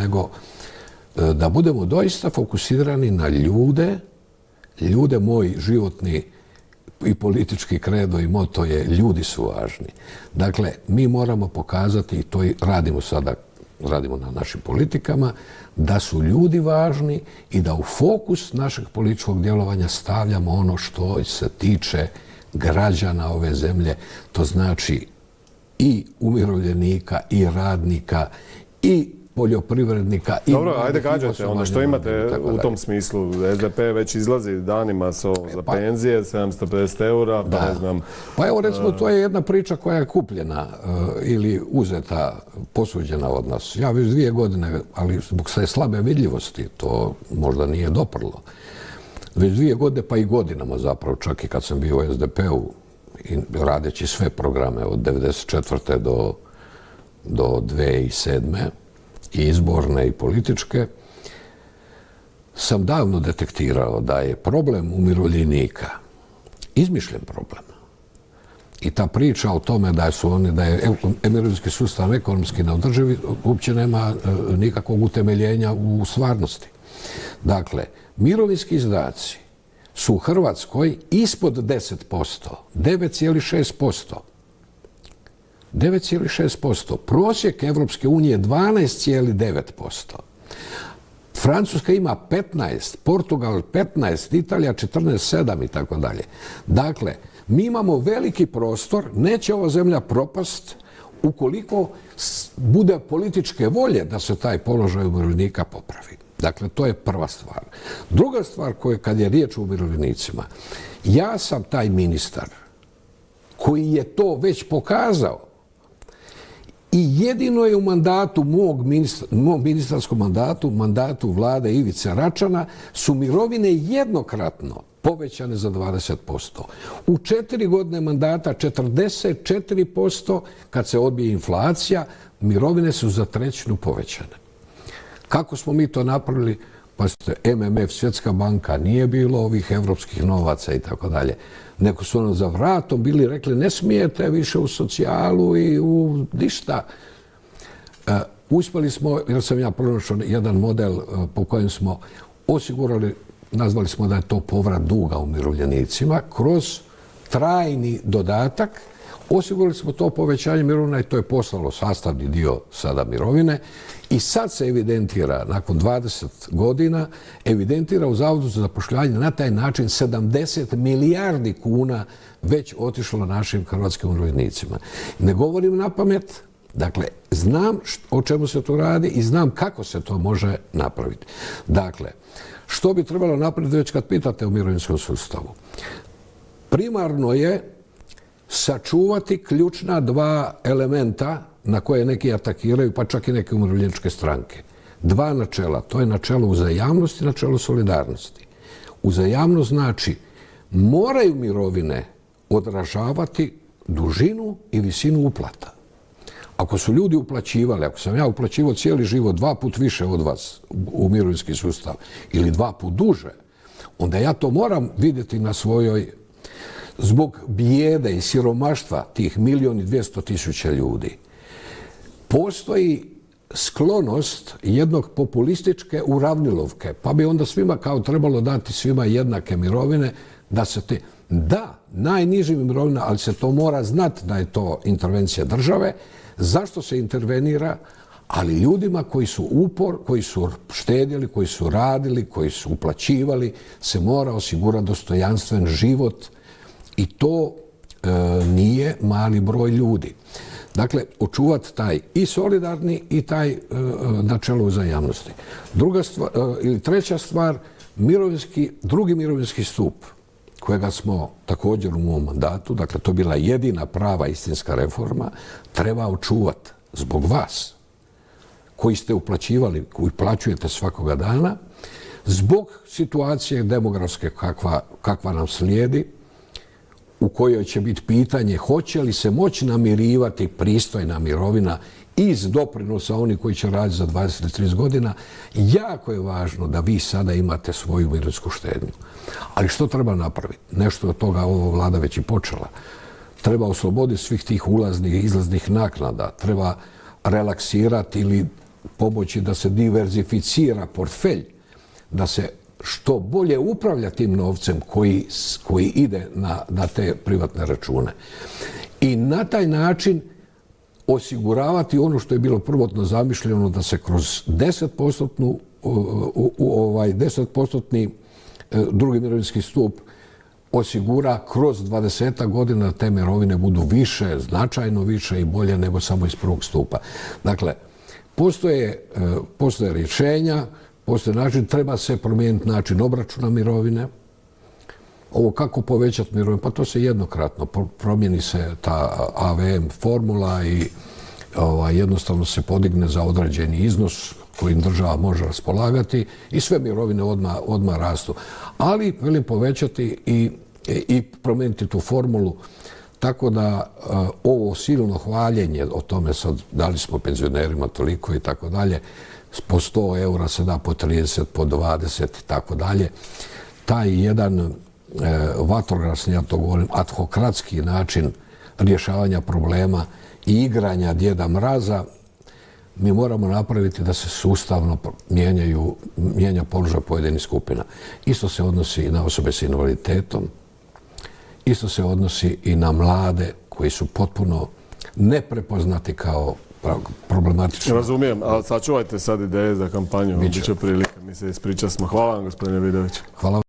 nego da budemo doista fokusirani na ljude. Ljude, moj životni i politički kredo i moto je ljudi su važni. Dakle, mi moramo pokazati, i to i radimo sada, radimo na našim politikama, da su ljudi važni i da u fokus našeg političkog djelovanja stavljamo ono što se tiče građana ove zemlje. To znači i umirovljenika, i radnika, i poljoprivrednika. Dobro, ajde kažete onda što imate u tom smislu. SDP već izlazi danima za penzije, 750 eura, pa ne znam. Pa evo recimo, to je jedna priča koja je kupljena ili uzeta, posuđena od nas. Ja već 2 godine, ali zbog sve slabe vidljivosti, to možda nije doprlo. Već 2 godine, pa i godinama zapravo, čak i kad sam bio u SDP-u, radeći sve programe od 1994. do 2007. i izborne i političke, sam davno detektirao da je problem umirovljenika izmišljen problem. I ta priča o tome da je mirovinski sustav ekonomski neodrživ uopće nema nikakvog utemeljenja u stvarnosti. Dakle, mirovinski izdaci su u Hrvatskoj ispod 10%, 9,6%. 9,6%. Prosjek Evropske unije je 12,9%. Francuska ima 15%, Portugal 15%, Italija 14,7% i tako dalje. Dakle, mi imamo veliki prostor, neće ova zemlja propast ukoliko bude političke volje da se taj položaj umirovljenika popravi. Dakle, to je prva stvar. Druga stvar, kad je riječ o umirovljenicima, ja sam taj ministar koji je to već pokazao. I jedino je u mandatu mom ministarskom mandatu vlade Ivice Račana, su mirovine jednokratno povećane za 20%. U 4 godine mandata 44%, kad se odbije inflacija, mirovine su za 1/3 povećane. Kako smo mi to napravili? Pa MMF, Svjetska banka, nije bilo ovih evropskih novaca i tako dalje. Neko su ono za vratom bili rekli ne smijete više u socijalu i u ništa. Uspjeli smo, jer sam ja pronašao jedan model po kojem smo osigurali, nazvali smo da je to povrat duga umirovljenicima, kroz trajni dodatak. Osigurali smo to povećanje mirovina i to je postalo sastavni dio sada mirovine. I sad se evidentira, nakon 20 godina, evidentira u Zavodu za zapošljavanje na taj način 70 milijardi kuna već otišlo našim hrvatskim umirovljenicima. Ne govorim na pamet, dakle, znam o čemu se to radi i znam kako se to može napraviti. Dakle, što bi trebalo napraviti već kad pitate o mirovinskom sustavu? Primarno je sačuvati ključna 2 elementa na koje neki atakiraju, pa čak i neke umirovljeničke stranke. 2 načela, to je načelo uzajamnosti i načelo solidarnosti. Uzajamnost znači moraju mirovine odražavati dužinu i visinu uplata. Ako su ljudi uplaćivali, ako sam ja uplaćivao cijeli život 2 puta više od vas u mirovinski sustav ili 2 puta duže, onda ja to moram vidjeti na svojoj. Zbog bijede i siromaštva tih 1.200.000 ljudi postoji sklonost jednog populističke uravnilovke, pa bi onda svima kao trebalo dati svima jednake mirovine, da se da, najnižim mirovina, ali se to mora znati da je to intervencija države. Zašto se intervenira? Ali ljudima koji su štedjeli, koji su radili, koji su uplaćivali, se mora osigurati dostojanstven život. I to nije mali broj ljudi. Dakle, očuvati taj i solidarni i taj načelo uzajamnosti. Treća stvar, drugi mirovinski stup, kojega smo također u mom mandatu, dakle to je bila jedina prava istinska reforma, treba očuvati zbog vas, koji ste uplaćivali, koji uplaćujete svakoga dana, zbog situacije demografske kakva nam slijedi, u kojoj će biti pitanje hoće li se moći namirivati pristojna mirovina iz doprinosa oni koji će raditi za 20-30 godina. Jako je važno da vi sada imate svoju mirovinsku štednju. Ali što treba napraviti? Nešto od toga ova vlada već i počela. Treba osloboditi svih tih ulaznih i izlaznih naknada. Treba relaksirati ili pomoći da se diverzificira portfelj, da se što bolje upravlja tim novcem koji ide na te privatne račune. I na taj način osiguravati ono što je bilo prvotno zamišljeno, da se kroz 10% drugi mirovinski stup osigura kroz 20 godina te mirovine budu više, značajno više i bolje nego samo iz prvog stupa. Dakle, postoje rješenja, postoje način, treba se promijeniti način obračuna mirovine. Ovo kako povećati mirovinu, pa to se jednokratno promijeni se ta AVM formula i jednostavno se podigne za određeni iznos kojim država može raspolagati i sve mirovine odmah rastu. Ali, velim, povećati i promijeniti tu formulu tako da ovo silno hvaljenje o tome sad dali smo penzionerima toliko i tako dalje, po 100 eura se da po 30, po 20 i tako dalje. Taj jedan vatrogasni, ja to govorim, adhokratski način rješavanja problema i igranja Djeda Mraza, mi moramo napraviti da se sustavno mijenja položaj pojedinih skupina. Isto se odnosi i na osobe s invaliditetom, isto se odnosi i na mlade koji su potpuno neprepoznati kao problematični. Razumijem, ali sačuvajte sad ideje za kampanju. Biće prilike, mi se ispričasmo. Hvala vam, gospodine Vidović. Hvala.